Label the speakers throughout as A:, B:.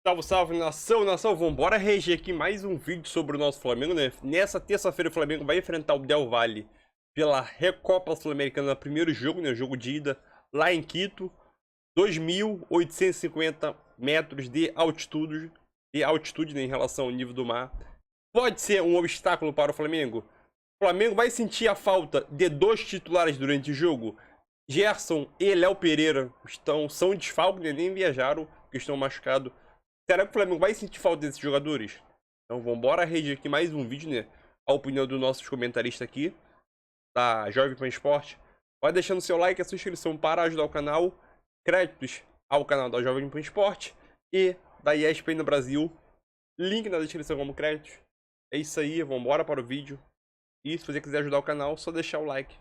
A: Salve, salve, nação, vambora reger aqui mais um vídeo sobre o nosso Flamengo, né? Nessa terça-feira o Flamengo vai enfrentar o Del Valle pela Recopa Sul-Americana, primeiro jogo, né? Jogo de ida lá em Quito. 2.850 metros de altitude, né, em relação ao nível do mar. Pode ser um obstáculo para o Flamengo? O Flamengo vai sentir a falta de dois titulares durante o jogo. Gerson e Léo Pereira são desfalques, né? Nem viajaram, porque estão machucados. Será que o Flamengo vai sentir falta desses jogadores? Então vambora reger aqui mais um vídeo, né? A opinião dos nossos comentaristas aqui, da Jovem Pan Esporte. Vai deixando seu like e a sua inscrição para ajudar o canal. Créditos ao canal da Jovem Pan Esporte e da ESPN no Brasil. Link na descrição como créditos. É isso aí, vambora para o vídeo. E se você quiser ajudar o canal, só deixar o like.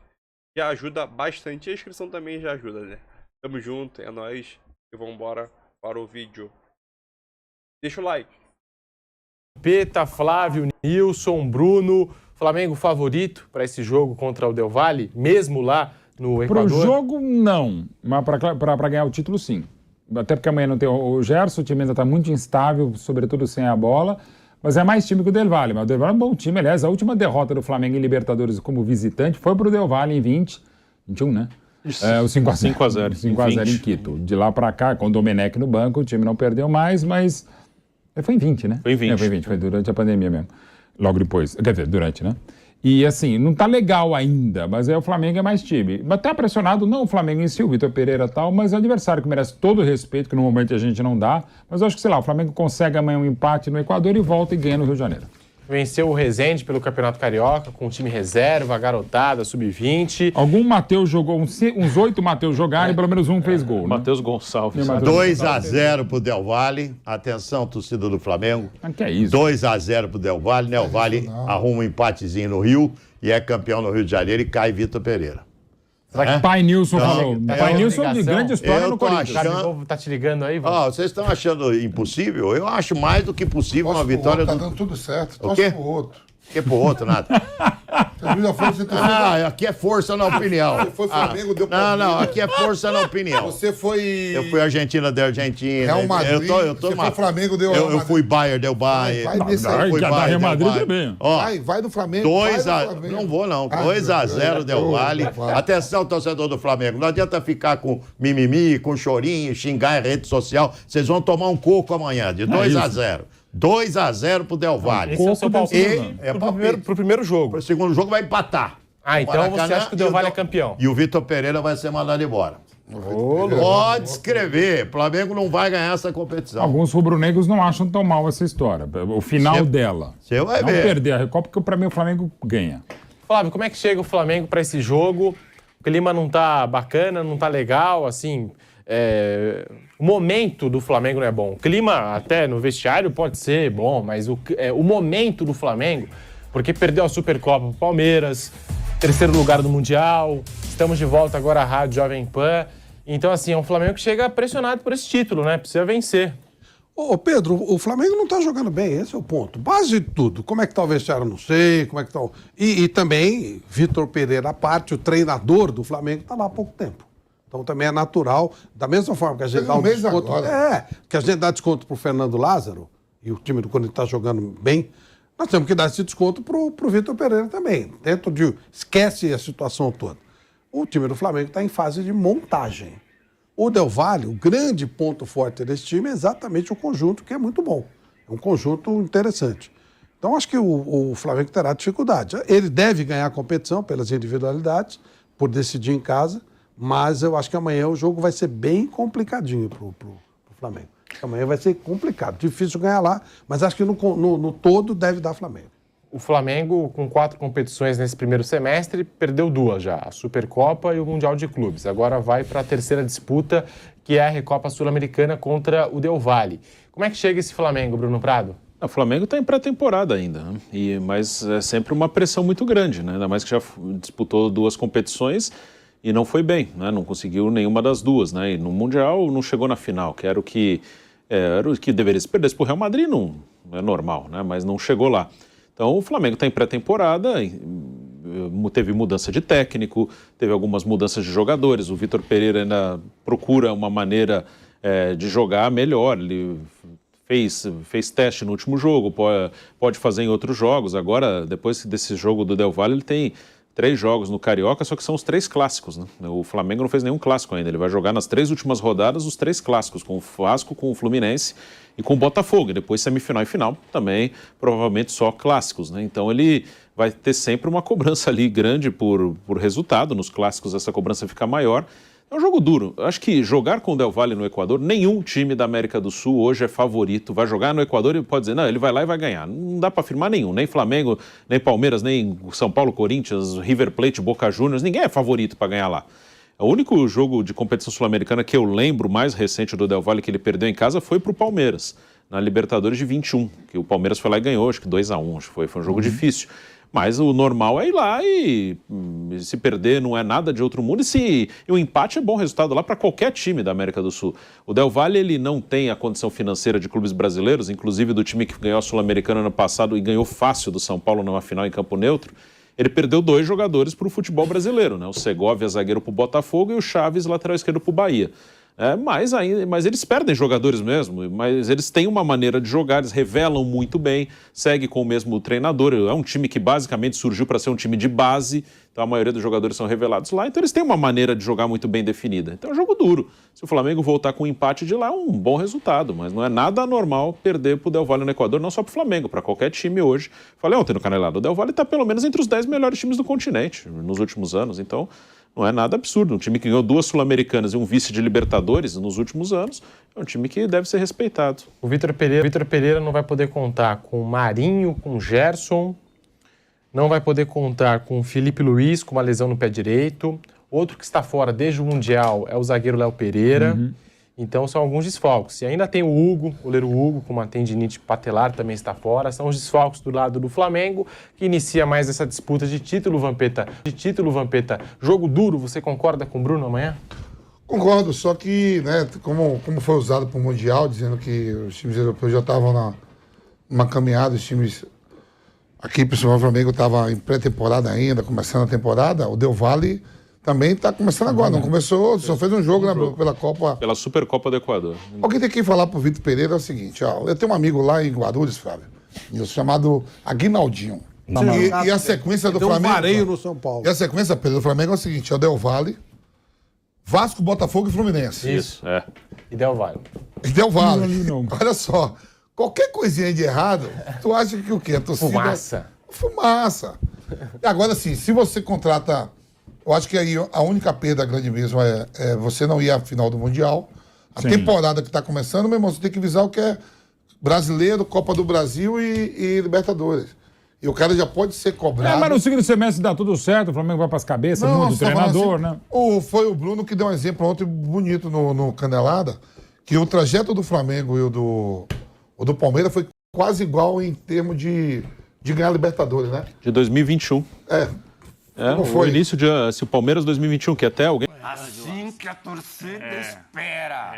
A: Já ajuda bastante. A inscrição também já ajuda, né? Tamo junto, é nóis. E vambora para o vídeo. Deixa o like.
B: Peta, Flávio, Nilson, Bruno, Flamengo favorito para esse jogo contra o Del Valle, mesmo lá no Equador?
C: Para o jogo, não. Mas para ganhar o título, sim. Até porque amanhã não tem o Gerson, o time ainda está muito instável, sobretudo sem a bola. Mas é mais time que o Del Valle. Mas o Del Valle é um bom time. Aliás, a última derrota do Flamengo em Libertadores como visitante foi para o Del Valle em 21, né? O 5x0. 5x0 em Quito. De lá para cá, com o Domenech no banco, o time não perdeu mais, mas... Foi em 20, né?
B: Foi em 20.
C: Foi em 20, foi durante a pandemia mesmo. Logo depois. Quer dizer, durante, né? E assim, não tá legal ainda, mas aí o Flamengo é mais time. Mas tá pressionado, não o Flamengo em si, o Vitor Pereira e tal, mas é o adversário que merece todo o respeito, que no momento a gente não dá. Mas eu acho que, sei lá, o Flamengo consegue amanhã um empate no Equador e volta e ganha no Rio de Janeiro.
B: Venceu o Resende pelo Campeonato Carioca, com time reserva, garotada, sub-20.
C: Algum Matheus jogou, uns 8 Matheus jogaram e pelo menos um fez gol.
D: Matheus Gonçalves.
E: 2x0 pro Del Valle. Atenção, torcida do Flamengo.
C: Que é isso?
E: 2x0 pro Del Valle. Del Valle arruma um empatezinho no Rio e é campeão no Rio de Janeiro e cai Vitor Pereira.
C: Será que Pai Nilson falou? Pai Nilson de grande história no Corinthians.
B: Achando... Tá te ligando aí?
E: Vocês estão achando impossível? Eu acho mais do que possível uma vitória
F: Tá dando tudo certo.
E: O quê?
F: Pro outro.
E: Que pro outro, nada. Aqui é força na opinião.
F: Você foi Flamengo, deu
E: Não, aqui é força na opinião.
F: Você foi...
E: Eu fui Argentina, deu Argentina.
F: Real Madrid. Você foi Flamengo, deu Real Madrid.
E: Eu fui Bayern, deu Bayern.
F: Vai nesse aí.
E: Fui Bayern,
C: Real Madrid
E: deu
C: também.
F: Vai do Flamengo.
E: 2x0. Não vou, não. 2x0 Del Valle. Atenção, torcedor do Flamengo. Não adianta ficar com mimimi, com chorinho, xingar em rede social. Vocês vão tomar um coco amanhã, de 2x0. 2x0 pro Del Valle.
B: Esse é o seu palpite pro primeiro jogo.
E: O segundo jogo vai empatar.
B: Então Maracanã, você acha que o Del Valle é campeão?
E: E o Vitor Pereira vai ser mandado embora. Pode escrever. O Flamengo não vai ganhar essa competição.
C: Alguns rubro-negros não acham tão mal essa história. O final dela.
E: Você vai ver.
C: Não perder a Recopa, porque pra mim o Flamengo ganha.
B: Flávio, como é que chega o Flamengo para esse jogo? O clima não tá bacana, não tá legal, assim... O momento do Flamengo não é bom. O clima, até no vestiário, pode ser bom, mas o momento do Flamengo, porque perdeu a Supercopa pro Palmeiras, terceiro lugar do Mundial, estamos de volta agora à Rádio Jovem Pan. Então, assim, é um Flamengo que chega pressionado por esse título, né? Precisa vencer.
F: Ô Pedro, o Flamengo não tá jogando bem, esse é o ponto. Base de tudo. Como é que tá o vestiário, não sei, como é que tá o... E também, Vitor Pereira à parte, o treinador do Flamengo, tá lá há pouco tempo. Então também é natural, da mesma forma que a gente dá um desconto. Que a gente dá desconto pro Fernando Lázaro, e o time do Corinthians está jogando bem, nós temos que dar esse desconto pro Vitor Pereira também. Dentro de. Esquece a situação toda. O time do Flamengo está em fase de montagem. O Del Valle, o grande ponto forte desse time é exatamente o conjunto, que é muito bom. É um conjunto interessante. Então acho que o Flamengo terá dificuldade. Ele deve ganhar a competição pelas individualidades, por decidir em casa. Mas eu acho que amanhã o jogo vai ser bem complicadinho pro Flamengo. Amanhã vai ser complicado, difícil ganhar lá, mas acho que no todo deve dar Flamengo.
B: O Flamengo, com 4 competições nesse primeiro semestre, perdeu 2 já, a Supercopa e o Mundial de Clubes. Agora vai para a terceira disputa, que é a Recopa Sul-Americana contra o Del Valle. Como é que chega esse Flamengo, Bruno Prado?
D: O Flamengo está em pré-temporada ainda, né? Mas é sempre uma pressão muito grande, né? Ainda mais que já disputou 2 competições e não foi bem, né? Não conseguiu nenhuma das duas, né? E no Mundial não chegou na final, que era o que deveria se perder para o Real Madrid, não é normal, né? Mas não chegou lá. Então o Flamengo está em pré-temporada, teve mudança de técnico, teve algumas mudanças de jogadores, o Vitor Pereira ainda procura uma maneira de jogar melhor, ele fez teste no último jogo, pode fazer em outros jogos. Agora, depois desse jogo do Del Valle, ele tem 3 jogos no Carioca, só que são os 3 clássicos, né? O Flamengo não fez nenhum clássico ainda. Ele vai jogar nas 3 últimas rodadas os 3 clássicos, com o Vasco, com o Fluminense e com o Botafogo. E depois semifinal e final, também provavelmente só clássicos, né? Então ele vai ter sempre uma cobrança ali grande por resultado. Nos clássicos essa cobrança fica maior. É um jogo duro. Eu acho que jogar com o Del Valle no Equador, nenhum time da América do Sul hoje é favorito. Vai jogar no Equador e pode dizer, não, ele vai lá e vai ganhar. Não dá para afirmar nenhum, nem Flamengo, nem Palmeiras, nem São Paulo, Corinthians, River Plate, Boca Juniors, ninguém é favorito para ganhar lá. O único jogo de competição sul-americana que eu lembro mais recente do Del Valle que ele perdeu em casa foi para o Palmeiras, na Libertadores de 21, que o Palmeiras foi lá e ganhou, acho que 2-1, acho que foi um jogo difícil. Mas o normal é ir lá e se perder não é nada de outro mundo. E o empate é bom resultado lá para qualquer time da América do Sul. O Del Valle ele não tem a condição financeira de clubes brasileiros, inclusive do time que ganhou a Sul-Americana ano passado e ganhou fácil do São Paulo numa final em campo neutro. Ele perdeu 2 jogadores para o futebol brasileiro, né? O Segovia, zagueiro para o Botafogo, e o Chaves, lateral esquerdo para o Bahia. Mas eles perdem jogadores mesmo, mas eles têm uma maneira de jogar, eles revelam muito bem, segue com o mesmo treinador, é um time que basicamente surgiu para ser um time de base, então a maioria dos jogadores são revelados lá, então eles têm uma maneira de jogar muito bem definida. Então é um jogo duro. Se o Flamengo voltar com um empate de lá, é um bom resultado, mas não é nada anormal perder para o Del Valle no Equador, não só para o Flamengo, para qualquer time hoje. Falei ontem no Canelado, o Del Valle está pelo menos entre os 10 melhores times do continente nos últimos anos, então não é nada absurdo. Um time que ganhou 2 Sul-Americanas e um vice de Libertadores nos últimos anos é um time que deve ser respeitado.
B: O Vitor Pereira não vai poder contar com o Marinho, com o Gerson, não vai poder contar com o Felipe Luiz, com uma lesão no pé direito. Outro que está fora desde o Mundial é o zagueiro Léo Pereira. Então são alguns desfalques. E ainda tem o Hugo, o goleiro Hugo, com uma tendinite patelar, também está fora. São os desfalques do lado do Flamengo, que inicia mais essa disputa de título, Vampeta. Jogo duro, você concorda com o Bruno amanhã?
G: Concordo, só que, né, como foi usado para o Mundial, dizendo que os times europeus já estavam numa caminhada, os times aqui, principalmente o Flamengo, estava em pré-temporada ainda, começando a temporada, o Del Valle também está começando agora, não começou, só fez um jogo pela Copa.
D: Pela Supercopa do Equador.
G: Alguém tem que falar para o Vitor Pereira é o seguinte, ó, eu tenho um amigo lá em Guarulhos, Flávio, chamado Aguinaldinho. E a sequência do Flamengo...
F: um vareio no São Paulo.
G: E a sequência, Pedro, do Flamengo é o seguinte, é o Del Valle, Vasco, Botafogo e Fluminense.
D: Isso, é.
B: E Del Valle.
G: E Del Valle.
C: Não.
G: Olha só, qualquer coisinha de errado, tu acha que o quê? A torcida... Fumaça. E agora, assim, se você contrata... Eu acho que aí a única perda grande mesmo é você não ir à final do Mundial. A temporada que está começando, meu irmão, você tem que visar o que é brasileiro, Copa do Brasil e Libertadores. E o cara já pode ser cobrado.
C: Mas no segundo semestre dá tudo certo, o Flamengo vai para as cabeças, muda o treinador, assim, né?
G: Foi o Bruno que deu um exemplo ontem bonito no Canelada, que o trajeto do Flamengo e o do Palmeiras foi quase igual em termos de ganhar Libertadores, né?
D: De 2021.
G: Como foi?
D: O início se o Palmeiras 2021, que até alguém...
H: Assim que a torcida espera.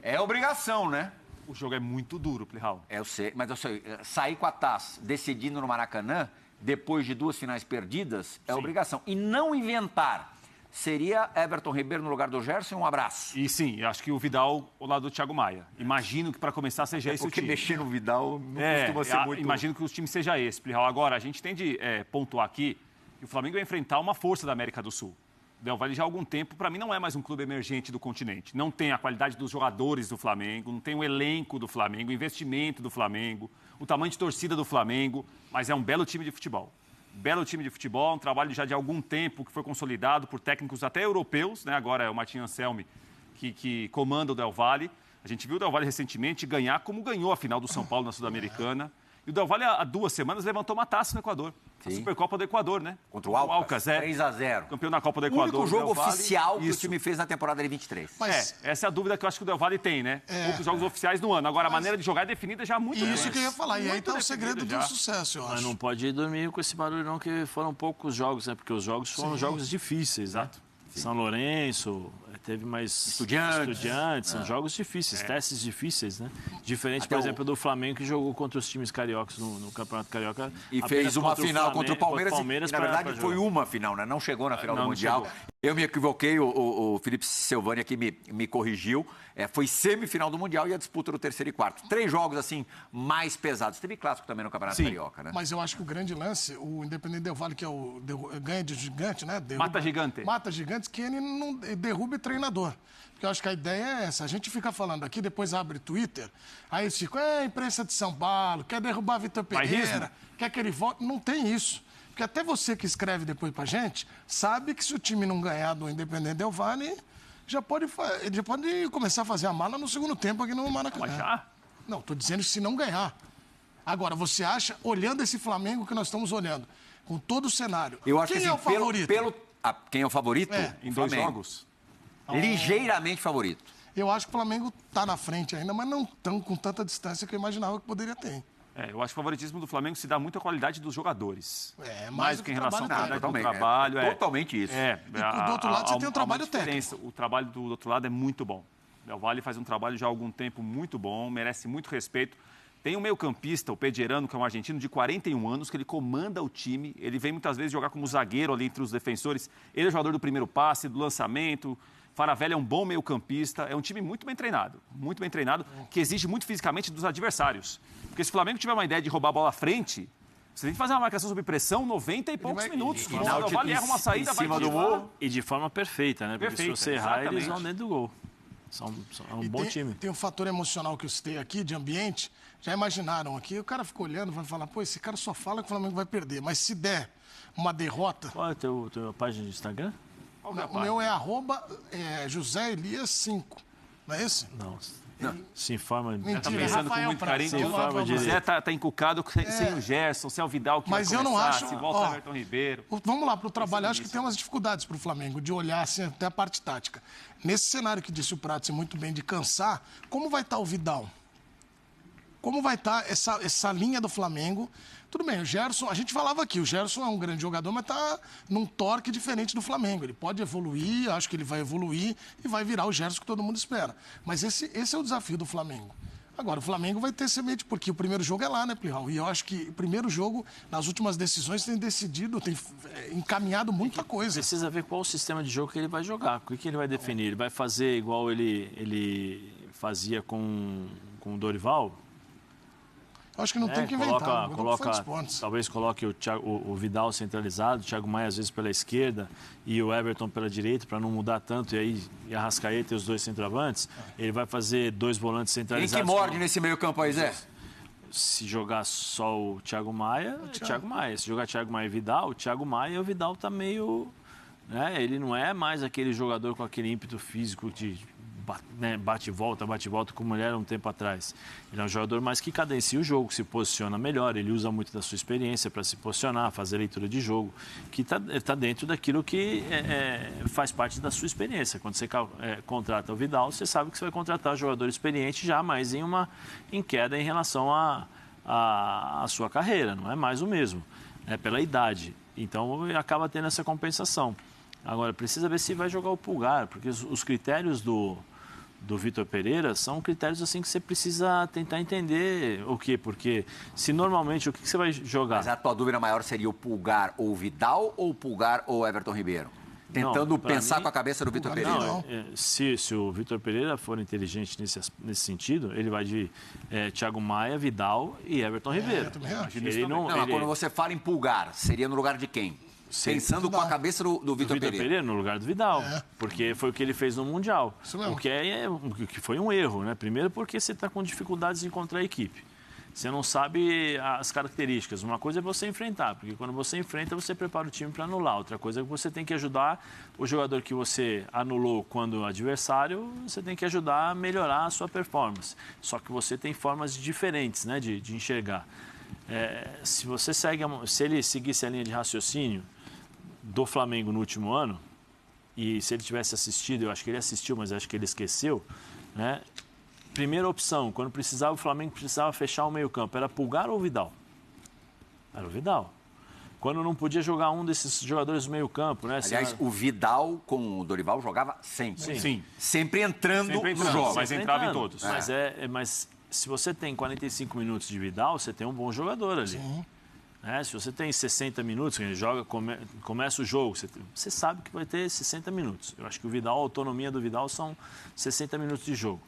H: É obrigação, né?
I: O jogo é muito duro, Plihal.
H: Eu sei, mas eu sei, sair com a taça decidindo no Maracanã, depois de 2 finais perdidas, é obrigação. E não inventar. Seria Everton Ribeiro no lugar do Gerson, um abraço.
I: E sim, eu acho que o Vidal ao lado do Thiago Maia. Imagino que para começar seja esse o time.
H: Porque mexer no Vidal não costuma ser muito...
I: Imagino que o time seja esse, Plihal. Agora, a gente tem de pontuar aqui que o Flamengo vai enfrentar uma força da América do Sul. O Del Valle já há algum tempo, para mim, não é mais um clube emergente do continente. Não tem a qualidade dos jogadores do Flamengo, não tem o elenco do Flamengo, o investimento do Flamengo, o tamanho de torcida do Flamengo, mas é um belo time de futebol. Belo time de futebol, um trabalho já de algum tempo que foi consolidado por técnicos até europeus, né? Agora é o Martin Anselmi que comanda o Del Valle. A gente viu o Del Valle recentemente ganhar como ganhou a final do São Paulo na Sul-Americana. E o Del Valle, há 2 semanas, levantou uma taça no Equador. A Supercopa do Equador, né?
H: Contra o Alcas,
I: 3-0. Campeão da Copa do Equador.
H: O único jogo
I: Del Valle,
H: oficial que o time fez na temporada de 23.
I: Mas... essa é a dúvida que eu acho que o Del Valle tem, né? Poucos jogos oficiais no ano. Agora, a maneira de jogar é definida já há muito tempo.
J: Isso que eu ia falar. E aí tá o segredo do sucesso, eu acho.
K: Mas não pode ir dormir com esse barulho não, que foram poucos jogos, né? Porque os jogos foram jogos difíceis, né? São Lourenço, teve mais Estudiantes, são jogos difíceis, testes difíceis, né? Diferente, por exemplo, do Flamengo, que jogou contra os times cariocas no Campeonato Carioca.
H: E fez uma final contra o Palmeiras, e na verdade foi uma final, né? Não chegou na final do Mundial. Eu me equivoquei, o Felipe Silvani aqui me corrigiu. Foi semifinal do Mundial e a disputa do terceiro e quarto. 3 jogos, assim, mais pesados. Teve clássico também no Campeonato Carioca, né?
J: Mas eu acho que o grande lance, o Independente Del Valle, que é o ganha de gigante, né?
I: Mata gigante.
J: Mata gigantes, que ele não derruba treinador. Porque eu acho que a ideia é essa. A gente fica falando aqui, depois abre Twitter, aí eles ficam, imprensa de São Paulo, quer derrubar Vitor Pereira, quer que ele volte. Não tem isso. Porque até você que escreve depois pra gente, sabe que se o time não ganhar do Independente Del Valle, já pode começar a fazer a mala no segundo tempo aqui no Maracanã.
I: Mas já?
J: Não, tô dizendo se não ganhar. Agora, você acha, olhando esse Flamengo que nós estamos olhando, com todo o cenário,
H: eu acho
J: quem
H: que,
J: é o
H: assim,
J: favorito?
H: Quem é o favorito?
I: Em 2 jogos?
H: Ligeiramente favorito.
J: Eu acho que o Flamengo tá na frente ainda, mas não tão com tanta distância que eu imaginava que poderia ter.
I: Eu acho que o favoritismo do Flamengo se dá muito à qualidade dos jogadores.
J: Mais
I: do que em relação à qualidade do
H: totalmente,
I: trabalho.
H: Totalmente isso.
J: E do outro lado você tem um trabalho técnico.
I: O trabalho do outro lado é muito bom. Del Valle faz um trabalho já há algum tempo muito bom, merece muito respeito. Tem um meio-campista, o Pederano, que é um argentino de 41 anos, que ele comanda o time. Ele vem muitas vezes jogar como zagueiro ali entre os defensores. Ele é jogador do primeiro passe, do lançamento. Faravelli é um bom meio-campista. É um time muito bem treinado, que exige muito fisicamente dos adversários. Porque se o Flamengo tiver uma ideia de roubar a bola à frente, você tem que fazer uma marcação sob pressão 90 e poucos minutos. O Del Valle erra uma saída, vai de gol.
K: E de forma perfeita, né? Porque se você errar, eles vão dentro do gol. É um bom time.
J: Tem um fator emocional que eu citei aqui, de ambiente. Já imaginaram aqui, o cara fica olhando, vai falar, esse cara só fala que o Flamengo vai perder. Mas se der uma derrota...
K: Qual é a tua página de Instagram?
J: O meu é José Elias 5. Não é esse?
K: Não. Se informa.
J: Mentira,
I: tá pensando com muito carinho. Zé tá encucado sem o Gerson, sem o Vidal que
J: mas
I: vai começar,
J: eu não acho,
I: se volta o Everton Ribeiro.
J: Vamos lá, pro trabalho, acho que tem umas dificuldades pro Flamengo, de olhar assim, até a parte tática. Nesse cenário que disse o Prats muito bem, de cansar, como vai estar o Vidal? Como vai estar essa linha do Flamengo? Tudo bem, o Gerson, a gente falava aqui, o Gerson é um grande jogador, mas está num torque diferente do Flamengo. Ele pode evoluir, acho que ele vai evoluir e vai virar o Gerson que todo mundo espera. Mas esse é o desafio do Flamengo. Agora, o Flamengo vai ter semente, porque o primeiro jogo é lá, né, Plihal? E eu acho que o primeiro jogo, nas últimas decisões, tem encaminhado muita coisa.
K: Precisa ver qual o sistema de jogo que ele vai jogar, o que ele vai definir. Ele vai fazer igual ele fazia com o Dorival?
J: Acho que não tem que inventar.
K: Talvez coloque o Vidal centralizado, o Thiago Maia às vezes pela esquerda e o Everton pela direita, para não mudar tanto, e aí a Arrascaeta e os 2 centroavantes. Ele vai fazer 2 volantes centralizados.
H: Quem que morde nesse meio campo aí, Zé?
K: Se jogar só o Thiago Maia, Thiago Maia. Se jogar Thiago Maia e Vidal, o Thiago Maia, o Vidal tá meio... Né? Ele não é mais aquele jogador com aquele ímpeto físico de... bate e volta, como ele era um tempo atrás. Ele é um jogador mais que cadencia o jogo, se posiciona melhor, ele usa muito da sua experiência para se posicionar, fazer leitura de jogo, que está dentro daquilo que faz parte da sua experiência. Quando você contrata o Vidal, você sabe que você vai contratar um jogador experiente já, mas em queda em relação à sua carreira, não é mais o mesmo, é pela idade. Então acaba tendo essa compensação. Agora, precisa ver se vai jogar o Pulgar, porque os critérios do Vitor Pereira são critérios assim que você precisa tentar entender o quê? Porque se normalmente o que você vai jogar...
H: Mas a tua dúvida maior seria o Pulgar ou o Vidal ou o Pulgar ou o Everton Ribeiro? Tentando pensar com a cabeça do Vitor Pereira.
K: Não, se o Vitor Pereira for inteligente nesse sentido, ele vai de Thiago Maia, Vidal e Everton Ribeiro.
H: Quando você fala em Pulgar, seria no lugar de quem? Pensando com a cabeça do Vitor Pereira.
K: No lugar do Vidal, porque foi o que ele fez no Mundial. O que foi um erro, né? Primeiro porque você está com dificuldades de encontrar a equipe. Você não sabe as características. Uma coisa é você enfrentar, porque quando você enfrenta, você prepara o time para anular. Outra coisa é que você tem que ajudar o jogador que você anulou quando adversário, você tem que ajudar a melhorar a sua performance. Só que você tem formas diferentes, né, de enxergar. Se ele seguisse a linha de raciocínio do Flamengo no último ano, e se ele tivesse assistido, eu acho que ele assistiu, mas acho que ele esqueceu, né? Primeira opção, quando o Flamengo precisava fechar o meio-campo, era Pulgar ou Vidal? Era o Vidal. Quando não podia jogar um desses jogadores do meio-campo, né?
H: Aliás, o Vidal com o Dorival jogava sempre.
I: Sim.
H: Sempre entrando no jogo.
I: Mas entrava em todos.
K: Mas se você tem 45 minutos de Vidal, você tem um bom jogador ali. Sim. Né? Se você tem 60 minutos, que a gente joga, começa o jogo, você sabe que vai ter 60 minutos. Eu acho que a autonomia do Vidal são 60 minutos de jogo.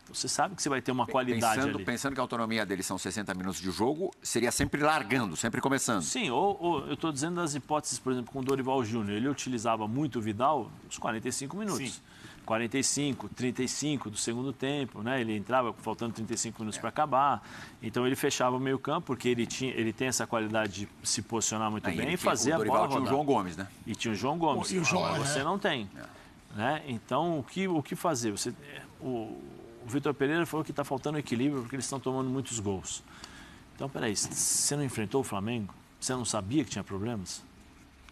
K: Então você sabe que você vai ter uma qualidade ali.
H: Pensando que a autonomia dele são 60 minutos de jogo, seria sempre largando, sempre começando.
K: Sim, ou eu estou dizendo das hipóteses, por exemplo, com o Dorival Júnior. Ele utilizava muito o Vidal uns 45 minutos. Sim. 45, 35 do segundo tempo, né? Ele entrava faltando 35 minutos para acabar. Então ele fechava o meio-campo, porque ele tem essa qualidade de se posicionar muito bem e fazer a bola rodar.
H: Tinha o João Gomes, né?
K: E tinha o João Gomes.
J: E o João,
K: você não tem. Né? Então, o que fazer? O Vitor Pereira falou que está faltando equilíbrio porque eles estão tomando muitos gols. Então, peraí, você não enfrentou o Flamengo? Você não sabia que tinha problemas?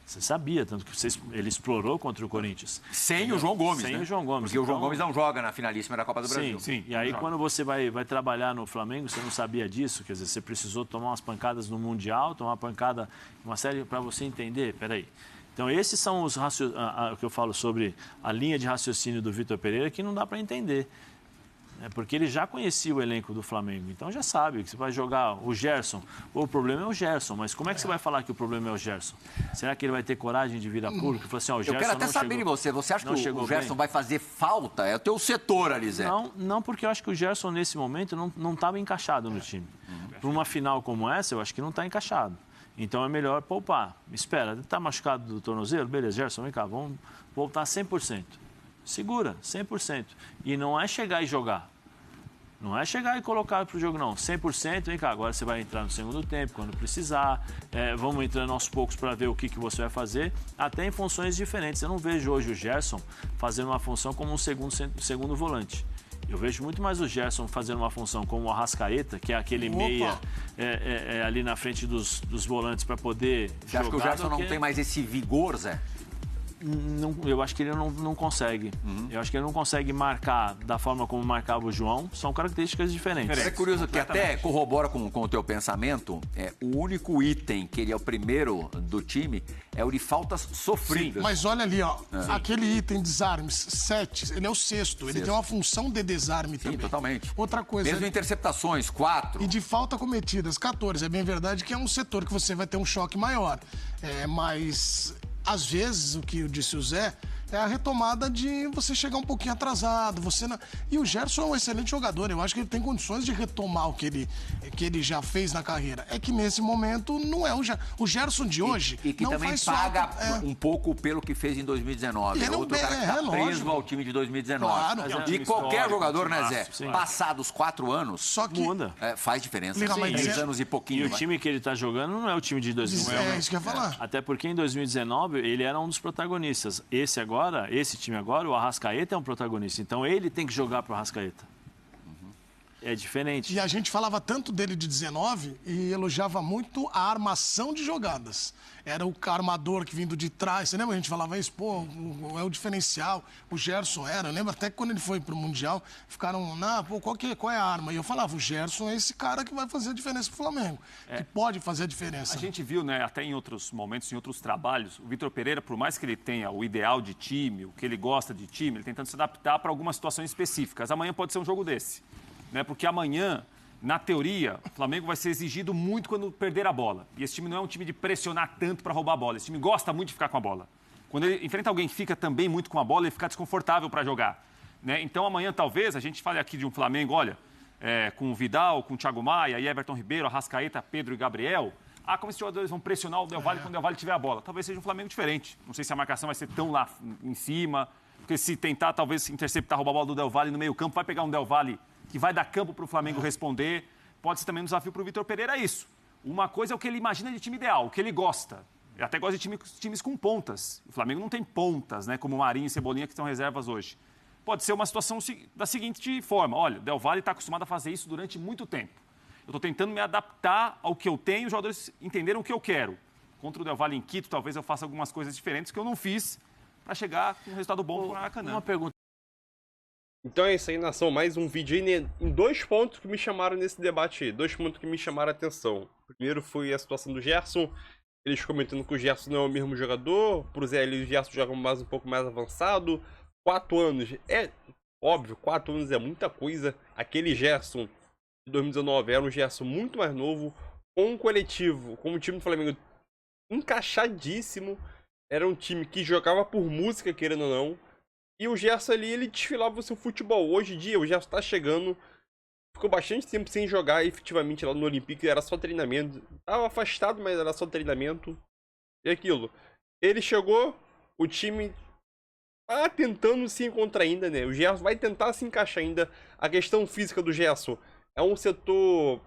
K: Você sabia, tanto que ele explorou contra o Corinthians.
H: Sem o João Gomes,
K: Sem
H: né?
K: o João Gomes.
H: Porque o João Gomes não joga na finalíssima da Copa do Brasil.
K: Sim. E aí, quando você vai trabalhar no Flamengo, você não sabia disso? Quer dizer, você precisou tomar umas pancadas no Mundial, tomar uma pancada, uma série para você entender. Peraí. Então, esses são os o que eu falo sobre a linha de raciocínio do Vitor Pereira, que não dá para entender. Porque ele já conhecia o elenco do Flamengo, então já sabe que você vai jogar o Gerson. O problema é o Gerson, mas como é que você vai falar que o problema é o Gerson? Será que ele vai ter coragem de vir a público e falar assim, o Gerson
H: Eu quero até
K: não
H: saber
K: chegou,
H: de você. Você acha que o Gerson
K: bem?
H: vai fazer falta? É o teu setor ali, Zé.
K: Não, porque eu acho que o Gerson, nesse momento, não estava encaixado no time. Para uma final como essa, eu acho que não está encaixado. Então é melhor poupar. Espera, está machucado do tornozelo? Beleza, Gerson, vem cá, vamos voltar 100%. Segura, 100%. E não é chegar e jogar. Não é chegar e colocar para o jogo, não. 100%, vem cá, agora você vai entrar no segundo tempo, quando precisar. Vamos entrando aos poucos para ver o que você vai fazer, até em funções diferentes. Eu não vejo hoje o Gerson fazendo uma função como um segundo volante. Eu vejo muito mais o Gerson fazendo uma função como o Arrascaeta, que é aquele meia ali na frente dos volantes para poder jogar.
H: Você acha que o Gerson não tem mais esse vigor, Zé?
K: Não, eu acho que ele não consegue. Eu acho que ele não consegue marcar da forma como marcava o João. São características diferentes.
H: É curioso que até corrobora com o teu pensamento. O único item que ele é o primeiro do time é o de faltas sofridas.
J: Sim, mas olha ali, ó. Aquele item desarmes, 7, ele é o sexto. Ele tem uma função de desarme também.
H: Sim, totalmente.
J: Outra coisa.
H: Mesmo interceptações, 4.
J: E de falta cometidas, 14. É bem verdade que é um setor que você vai ter um choque maior. Mas às vezes, o que disse o Zé, é a retomada de você chegar um pouquinho atrasado. E o Gerson é um excelente jogador. Eu acho que ele tem condições de retomar o que ele já fez na carreira. É que nesse momento não é o Gerson de hoje.
H: E que
J: não
H: também
J: faz
H: paga um pouco pelo que fez em 2019. É outro cara que está preso ao time de 2019.
J: Claro.
H: E qualquer jogador, né, Zé? Passados 4 anos,
J: só que
K: muda.
H: Faz diferença.
J: 3
H: anos e pouquinho.
K: E o time que ele está jogando não é o time de 2019.
J: É isso que eu ia falar.
K: Até porque em 2019 ele era um dos protagonistas. Esse time agora, o Arrascaeta é um protagonista. Então ele tem que jogar para o Arrascaeta. É diferente.
J: E a gente falava tanto dele de 19 e elogiava muito a armação de jogadas. Era o armador que vindo de trás. Você lembra? A gente falava isso, é o diferencial. O Gerson era. Eu lembro até que quando ele foi pro Mundial, ficaram, qual é a arma? E eu falava, o Gerson é esse cara que vai fazer a diferença pro Flamengo. Que pode fazer a diferença.
I: A gente viu, né, até em outros momentos, em outros trabalhos, o Vitor Pereira, por mais que ele tenha o ideal de time, o que ele gosta de time, ele tentando se adaptar para algumas situações específicas. Amanhã pode ser um jogo desse. Né? Porque amanhã, na teoria, o Flamengo vai ser exigido muito quando perder a bola. E esse time não é um time de pressionar tanto para roubar a bola. Esse time gosta muito de ficar com a bola. Quando ele enfrenta alguém que fica também muito com a bola, ele fica desconfortável para jogar. Né? Então amanhã, talvez, a gente fale aqui de um Flamengo, olha, com o Vidal, com o Thiago Maia, Everton Ribeiro, Arrascaeta, Pedro e Gabriel. Como esses jogadores vão pressionar o Del Valle quando o Del Valle tiver a bola. Talvez seja um Flamengo diferente. Não sei se a marcação vai ser tão lá em cima. Porque se tentar, talvez, interceptar, roubar a bola do Del Valle no meio campo, vai pegar um Del Valle que vai dar campo para o Flamengo responder. Pode ser também um desafio para o Vitor Pereira, é isso. Uma coisa é o que ele imagina de time ideal, o que ele gosta. Ele até gosta de times com pontas. O Flamengo não tem pontas, né, como Marinho e Cebolinha, que são reservas hoje. Pode ser uma situação da seguinte forma. Olha, o Del Valle está acostumado a fazer isso durante muito tempo. Eu estou tentando me adaptar ao que eu tenho, os jogadores entenderam o que eu quero. Contra o Del Valle em Quito, talvez eu faça algumas coisas diferentes que eu não fiz para chegar com um resultado bom para o Maracanã.
K: Uma pergunta.
A: Então é isso aí, nação. Mais um vídeo aí em 2 pontos que me chamaram nesse debate aí. 2 pontos que me chamaram a atenção. Primeiro foi a situação do Gerson. Eles comentando que o Gerson não é o mesmo jogador. Pro Zé ali, o Gerson joga um pouco mais avançado. 4 anos. É óbvio, 4 anos é muita coisa. Aquele Gerson de 2019 era um Gerson muito mais novo. com um coletivo, com o time do Flamengo encaixadíssimo, era um time que jogava por música, querendo ou não, e o Gerson ali, ele desfilava o seu futebol. Hoje em dia, o Gerson tá chegando, ficou bastante tempo sem jogar efetivamente lá no Olympique, era só treinamento, tava afastado, mas era só treinamento, e aquilo. Ele chegou, o time tá tentando se encontrar ainda, né? O Gerson vai tentar se encaixar ainda. A questão física do Gerson é um setor...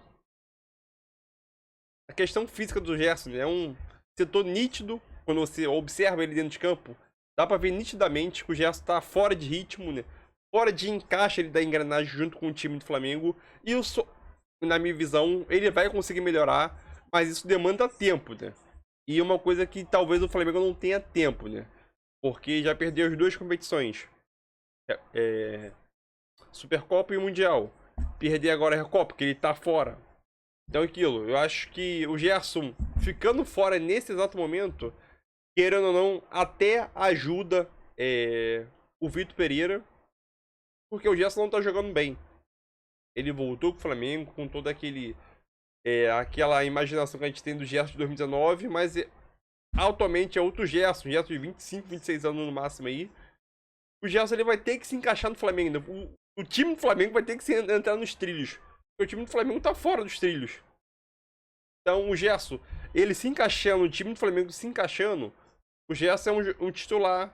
A: A questão física do Gerson, né, é um setor nítido. Quando você observa ele dentro de campo, dá pra ver nitidamente que o Gerson tá fora de ritmo, né? Fora de encaixe ele da engrenagem junto com o time do Flamengo. E isso, na minha visão, ele vai conseguir melhorar, mas isso demanda tempo, né? E uma coisa que talvez o Flamengo não tenha tempo, né? Porque já perdeu as duas competições. Supercopa e Mundial. Perder agora a Recopa, porque ele tá fora. Então aquilo, eu acho que o Gerson ficando fora nesse exato momento, querendo ou não, até ajuda o Vitor Pereira, porque o Gerson não tá jogando bem. Ele voltou com o Flamengo com toda aquela imaginação que a gente tem do Gerson de 2019, mas atualmente é outro Gerson de 25, 26 anos no máximo aí. O Gerson ele vai ter que se encaixar no Flamengo. O time do Flamengo vai ter que entrar nos trilhos. O time do Flamengo tá fora dos trilhos. Então o Gerson, ele se encaixando, o time do Flamengo se encaixando, o Gerson é um titular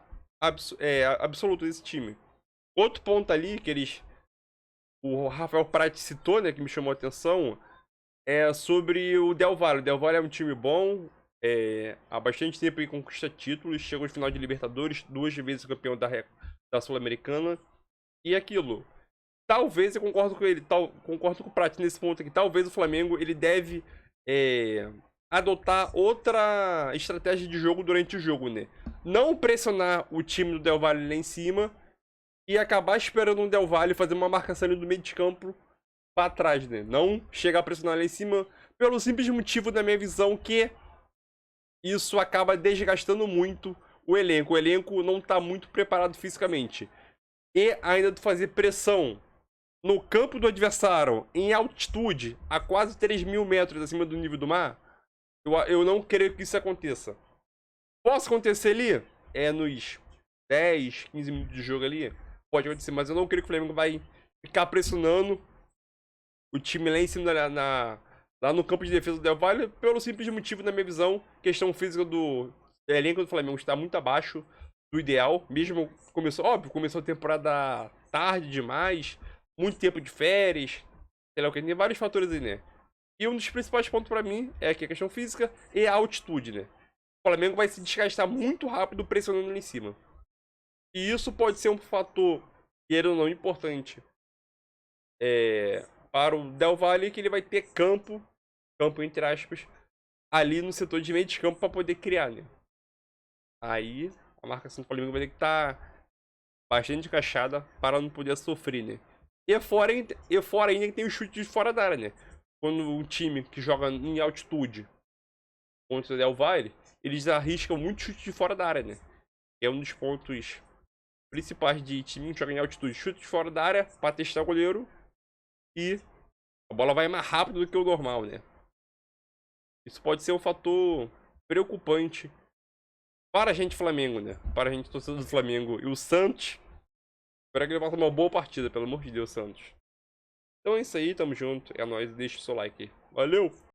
A: absoluto desse time. Outro ponto ali que o Rafael Prati citou, né, que me chamou a atenção, é sobre o Del Valle. O Del Valle é um time bom, há bastante tempo ele conquista títulos, chegou no final de Libertadores, 2 vezes campeão da Sul-Americana. E aquilo, talvez eu concordo com ele, concordo com o Prati nesse ponto aqui, talvez o Flamengo ele deve adotar outra estratégia de jogo durante o jogo, né? Não pressionar o time do Del Valle lá em cima e acabar esperando o Del Valle fazer uma marcação ali do meio de campo para trás, né? Não chegar a pressionar lá em cima pelo simples motivo, da minha visão, que isso acaba desgastando muito o elenco. O elenco não tá muito preparado fisicamente. E ainda de fazer pressão no campo do adversário, em altitude, a quase 3.000 metros acima do nível do mar, eu não creio que isso aconteça. Possa acontecer ali, nos 10, 15 minutos de jogo ali, pode acontecer, mas eu não creio que o Flamengo vai ficar pressionando o time lá em cima, lá no campo de defesa do Del Valle, pelo simples motivo, na minha visão, questão física do elenco do Flamengo está muito abaixo do ideal, mesmo começou a temporada tarde demais, muito tempo de férias, sei lá o que, tem vários fatores aí, né? E um dos principais pontos pra mim é que a questão física e a altitude, né? O Flamengo vai se desgastar muito rápido pressionando lá em cima. E isso pode ser um fator, querendo ou não, importante para o Del Valle, que ele vai ter campo entre aspas, ali no setor de meio de campo para poder criar, né? Aí a marcação do Flamengo vai ter que estar bastante encaixada para não poder sofrer, né? E fora ainda que tem o chute de fora da área, né? Quando um time que joga em altitude contra o Del Valle, eles arriscam muito chute de fora da área, né? É um dos pontos principais de time que joga em altitude. Chute de fora da área para testar o goleiro e a bola vai mais rápido do que o normal, né? Isso pode ser um fator preocupante para a gente Flamengo, né? Para a gente torcedor do Flamengo e o Santos. Espero que ele faça uma boa partida, pelo amor de Deus, Santos. Então é isso aí, tamo junto. É nóis, deixa o seu like aí. Valeu!